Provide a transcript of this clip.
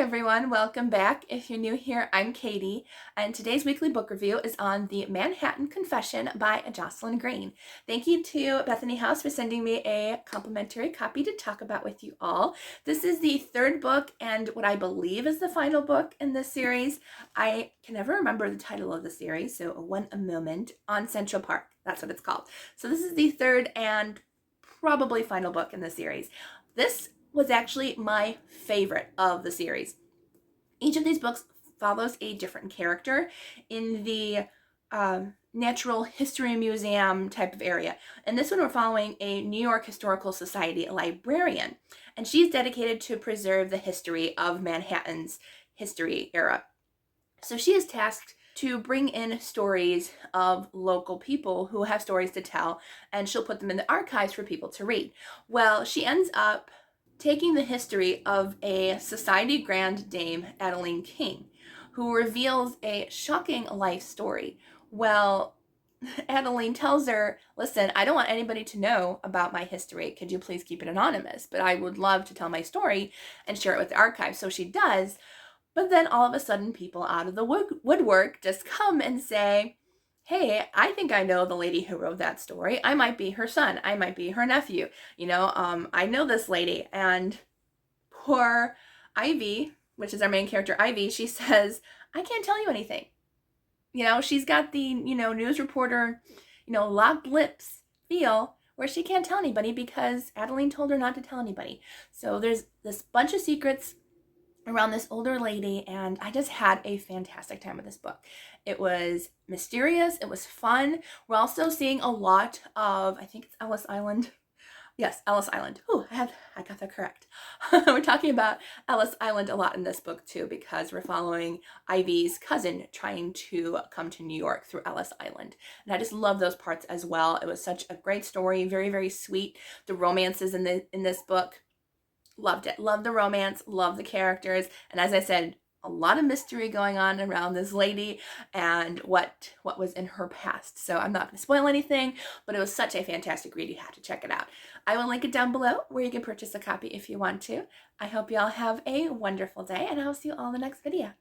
everyone, welcome back. If you're new here, I'm Katie, and today's weekly book review is on The Manhattan Confession by Jocelyn Green. Thank you to Bethany House for sending me a complimentary copy to talk about with you all. This is the third book and what I believe is the final book in this series. I can never remember the title of the series, so One a Moment on Central Park. That's what it's called. So this is the third and probably final book in the series. This was actually my favorite of the series. Each of these books follows a different character in the Natural History Museum type of area. And this one we're following a New York Historical Society librarian. And she's dedicated to preserve the history of Manhattan's history era. So she is tasked to bring in stories of local people who have stories to tell, and she'll put them in the archives for people to read. Well, she ends up taking the history of a society grand dame, Adeline King, who reveals a shocking life story. Well, Adeline tells her, listen, I don't want anybody to know about my history. Could you please keep it anonymous? But I would love to tell my story and share it with the archive. So she does. But then all of a sudden, people out of the woodwork just come and say, hey, I think I know the lady who wrote that story. I might be her son. I might be her nephew. I know this lady. And poor Ivy, which is our main character, Ivy, she says, I can't tell you anything. She's got the, news reporter, locked lips feel where she can't tell anybody because Adeline told her not to tell anybody. So there's this bunch of secrets around this older lady, and I just had a fantastic time with this book. It was mysterious, it was fun. We're also seeing a lot of, I think it's Ellis Island. Yes, Ellis Island. Ooh, I got that correct. We're talking about Ellis Island a lot in this book too, because we're following Ivy's cousin trying to come to New York through Ellis Island. And I just love those parts as well. It was such a great story, very, very sweet. The romances in this book, loved it. Loved the romance, loved the characters, and as I said, a lot of mystery going on around this lady and what was in her past. So I'm not going to spoil anything, but it was such a fantastic read. You have to check it out. I will link it down below where you can purchase a copy if you want to. I hope you all have a wonderful day, and I'll see you all in the next video.